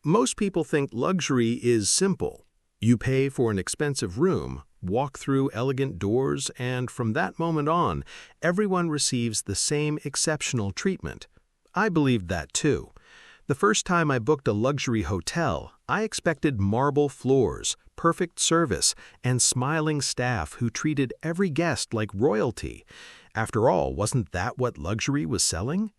Most people think luxury is simple. You pay for an expensive room, walk through elegant doors, and from that moment on, everyone receives the same exceptional treatment. I believed that too. The first time I booked a luxury hotel, I expected marble floors, perfect service, and smiling staff who treated every guest like royalty. After all, wasn't that what luxury was selling?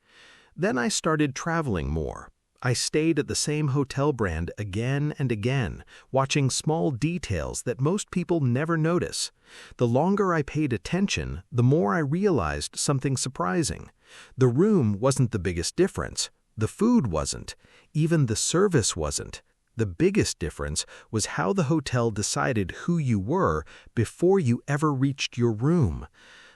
Then I started traveling more. I stayed at the same hotel brand again and again, watching small details that most people never notice. The longer I paid attention, the more I realized something surprising. The room wasn't the biggest difference. The food wasn't. Even the service wasn't. The biggest difference was how the hotel decided who you were before you ever reached your room.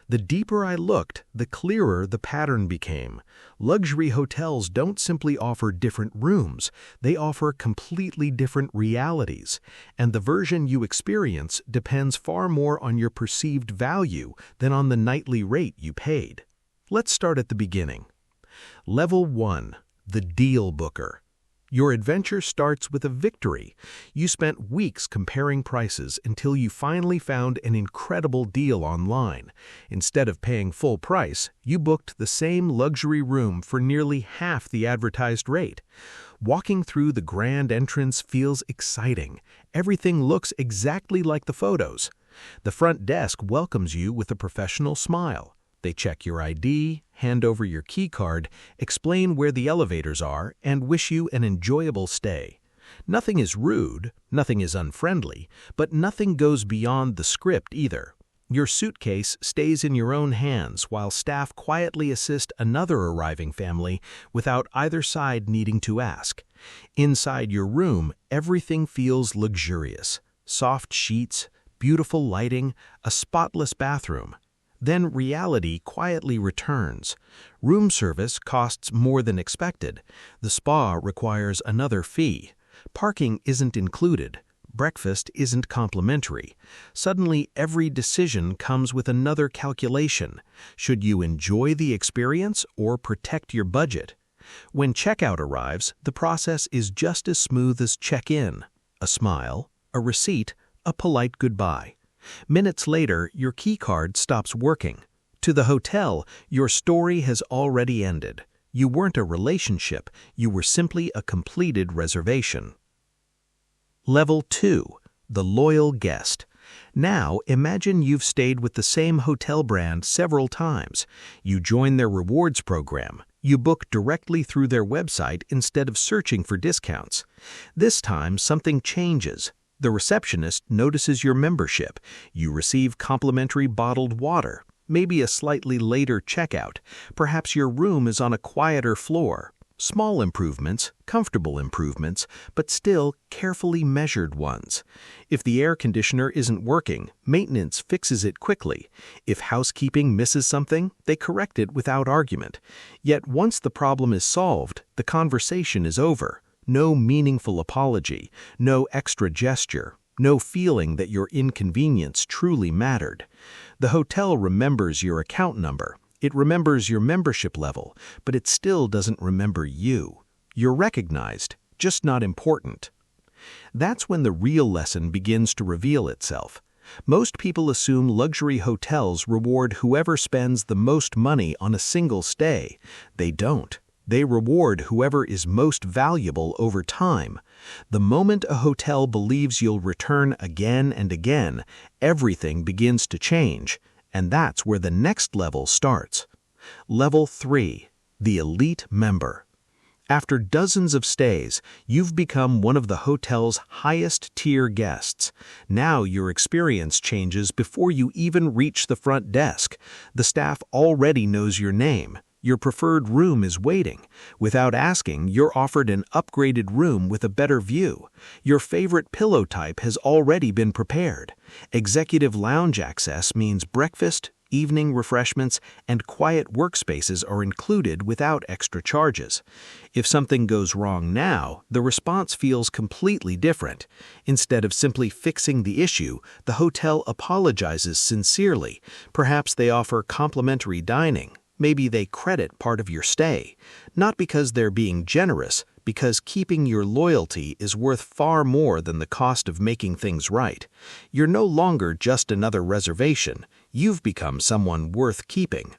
The deeper I looked, the clearer the pattern became. Luxury hotels don't simply offer different rooms, they offer completely different realities. And the version you experience depends far more on your perceived value than on the nightly rate you paid. Let's start at the beginning. Level 1. The Deal Booker. Your adventure starts with a victory. You spent weeks comparing prices until you finally found an incredible deal online. Instead of paying full price, you booked the same luxury room for nearly half the advertised rate. Walking through the grand entrance feels exciting. Everything looks exactly like the photos. The front desk welcomes you with a professional smile. They check your ID, hand over your key card, explain where the elevators are, and wish you an enjoyable stay. Nothing is rude, nothing is unfriendly, but nothing goes beyond the script either. Your suitcase stays in your own hands while staff quietly assist another arriving family without either side needing to ask. Inside your room, everything feels luxurious. Soft sheets, beautiful lighting, a spotless bathroom. Then reality quietly returns. Room service costs more than expected. The spa requires another fee. Parking isn't included. Breakfast isn't complimentary. Suddenly, every decision comes with another calculation. Should you enjoy the experience or protect your budget? When checkout arrives, the process is just as smooth as check-in. A smile, a receipt, a polite goodbye. Minutes later, your keycard stops working. To the hotel, your story has already ended. You weren't a relationship, you were simply a completed reservation. Level 2. The Loyal Guest. Now, imagine you've stayed with the same hotel brand several times. You join their rewards program. You book directly through their website instead of searching for discounts. This time, something changes. The receptionist notices your membership. You receive complimentary bottled water, maybe a slightly later checkout. Perhaps your room is on a quieter floor. Small improvements, comfortable improvements, but still carefully measured ones. If the air conditioner isn't working, maintenance fixes it quickly. If housekeeping misses something, they correct it without argument. Yet once the problem is solved, the conversation is over. No meaningful apology, no extra gesture, no feeling that your inconvenience truly mattered. The hotel remembers your account number. It remembers your membership level, but it still doesn't remember you. You're recognized, just not important. That's when the real lesson begins to reveal itself. Most people assume luxury hotels reward whoever spends the most money on a single stay. They don't. They reward whoever is most valuable over time. The moment a hotel believes you'll return again and again, everything begins to change, and that's where the next level starts. Level 3. The Elite Member. After dozens of stays, you've become one of the hotel's highest-tier guests. Now your experience changes before you even reach the front desk. The staff already knows your name. Your preferred room is waiting. Without asking, you're offered an upgraded room with a better view. Your favorite pillow type has already been prepared. Executive lounge access means breakfast, evening refreshments, and quiet workspaces are included without extra charges. If something goes wrong now, the response feels completely different. Instead of simply fixing the issue, the hotel apologizes sincerely. Perhaps they offer complimentary dining. Maybe they credit part of your stay, not because they're being generous, because keeping your loyalty is worth far more than the cost of making things right. You're no longer just another reservation. You've become someone worth keeping.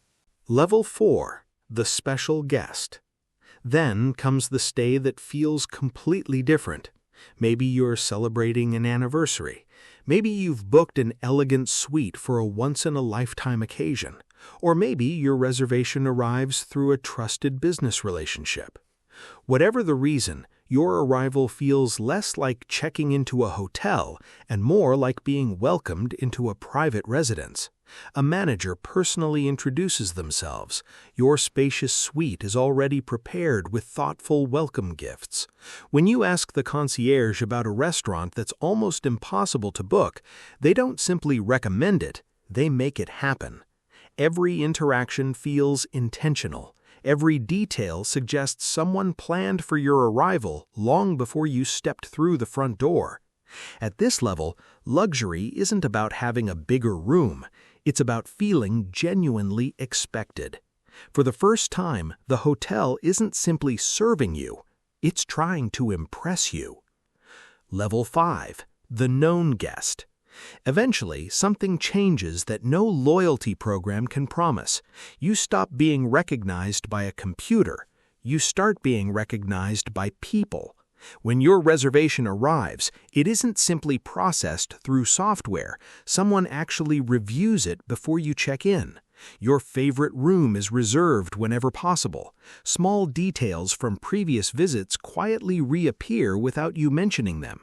Level 4. The special guest. Then comes the stay that feels completely different. Maybe you're celebrating an anniversary. Maybe you've booked an elegant suite for a once-in-a-lifetime occasion. Or maybe your reservation arrives through a trusted business relationship. Whatever the reason, your arrival feels less like checking into a hotel and more like being welcomed into a private residence. A manager personally introduces themselves. Your spacious suite is already prepared with thoughtful welcome gifts. When you ask the concierge about a restaurant that's almost impossible to book, they don't simply recommend it, they make it happen. Every interaction feels intentional. Every detail suggests someone planned for your arrival long before you stepped through the front door. At this level, luxury isn't about having a bigger room. It's about feeling genuinely expected. For the first time, the hotel isn't simply serving you. It's trying to impress you. Level 5. The known guest. Eventually, something changes that no loyalty program can promise. You stop being recognized by a computer. You start being recognized by people. When your reservation arrives, it isn't simply processed through software. Someone actually reviews it before you check in. Your favorite room is reserved whenever possible. Small details from previous visits quietly reappear without you mentioning them.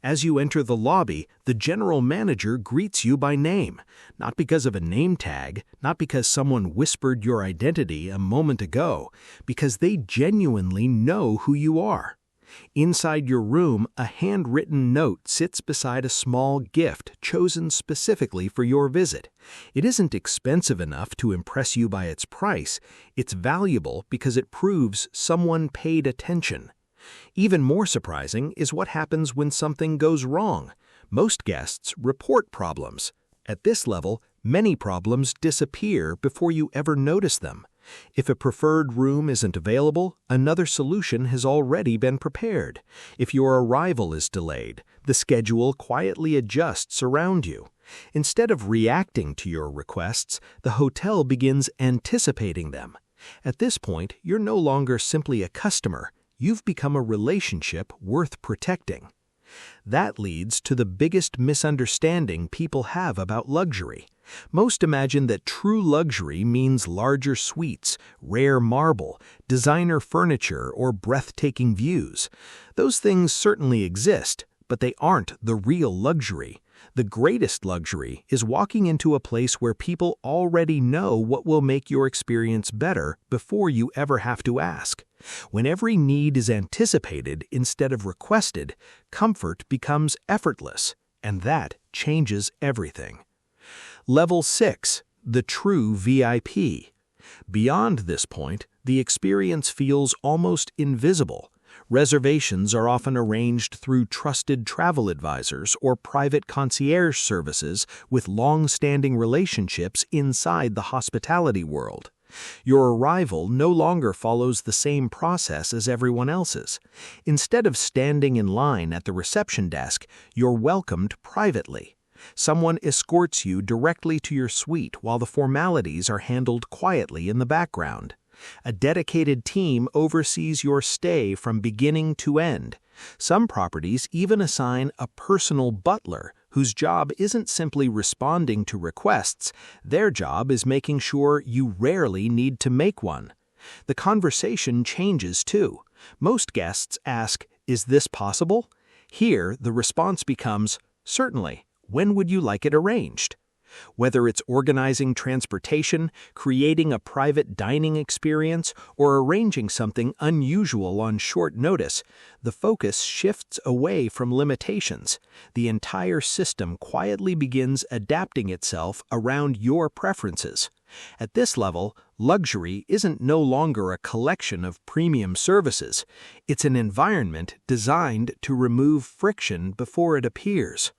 As you enter the lobby, the general manager greets you by name, not because of a name tag, not because someone whispered your identity a moment ago, because they genuinely know who you are. Inside your room, a handwritten note sits beside a small gift chosen specifically for your visit. It isn't expensive enough to impress you by its price. It's valuable because it proves someone paid attention. Even more surprising is what happens when something goes wrong. Most guests report problems. At this level, many problems disappear before you ever notice them. If a preferred room isn't available, another solution has already been prepared. If your arrival is delayed, the schedule quietly adjusts around you. Instead of reacting to your requests, the hotel begins anticipating them. At this point, you're no longer simply a customer. You've become a relationship worth protecting. That leads to the biggest misunderstanding people have about luxury. Most imagine that true luxury means larger suites, rare marble, designer furniture, or breathtaking views. Those things certainly exist, but they aren't the real luxury. The greatest luxury is walking into a place where people already know what will make your experience better before you ever have to ask. When every need is anticipated instead of requested, comfort becomes effortless, and that changes everything. Level 6. The true VIP. Beyond this point, the experience feels almost invisible. Reservations are often arranged through trusted travel advisors or private concierge services with long-standing relationships inside the hospitality world. Your arrival no longer follows the same process as everyone else's. Instead of standing in line at the reception desk, you're welcomed privately. Someone escorts you directly to your suite while the formalities are handled quietly in the background. A dedicated team oversees your stay from beginning to end. Some properties even assign a personal butler whose job isn't simply responding to requests. Their job is making sure you rarely need to make one. The conversation changes too. Most guests ask, "Is this possible?" Here, the response becomes, "Certainly. When would you like it arranged?" Whether it's organizing transportation, creating a private dining experience, or arranging something unusual on short notice, the focus shifts away from limitations. The entire system quietly begins adapting itself around your preferences. At this level, luxury isn't no longer a collection of premium services. It's an environment designed to remove friction before it appears.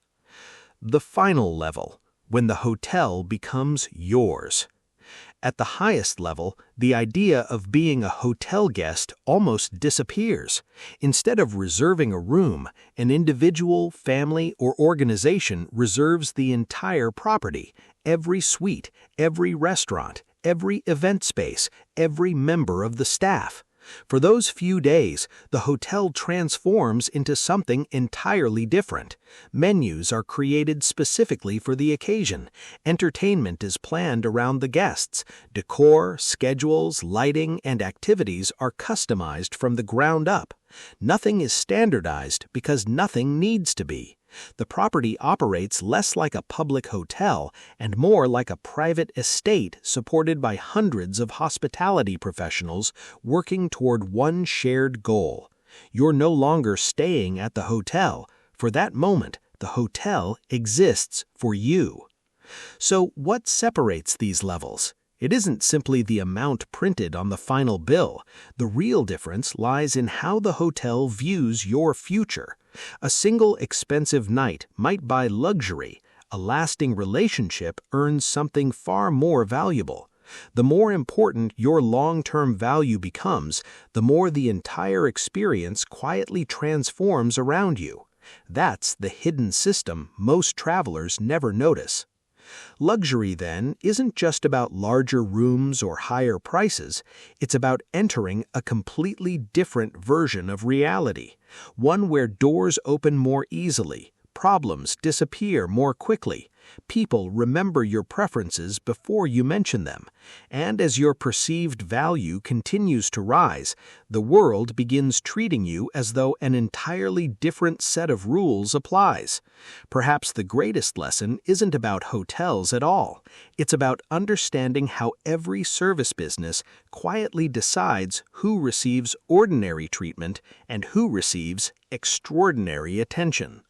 The final level. When the hotel becomes yours. At the highest level, the idea of being a hotel guest almost disappears. Instead of reserving a room, an individual, family, or organization reserves the entire property, every suite, every restaurant, every event space, every member of the staff. For those few days, the hotel transforms into something entirely different. Menus are created specifically for the occasion. Entertainment is planned around the guests. Decor, schedules, lighting, and activities are customized from the ground up. Nothing is standardized because nothing needs to be. The property operates less like a public hotel and more like a private estate supported by hundreds of hospitality professionals working toward one shared goal. You're no longer staying at the hotel. For that moment, the hotel exists for you. So what separates these levels? It isn't simply the amount printed on the final bill. The real difference lies in how the hotel views your future. A single expensive night might buy luxury. A lasting relationship earns something far more valuable. The more important your long-term value becomes, the more the entire experience quietly transforms around you. That's the hidden system most travelers never notice. Luxury, then, isn't just about larger rooms or higher prices. It's about entering a completely different version of reality, one where doors open more easily, problems disappear more quickly, people remember your preferences before you mention them, and as your perceived value continues to rise, the world begins treating you as though an entirely different set of rules applies. Perhaps the greatest lesson isn't about hotels at all. It's about understanding how every service business quietly decides who receives ordinary treatment and who receives extraordinary attention.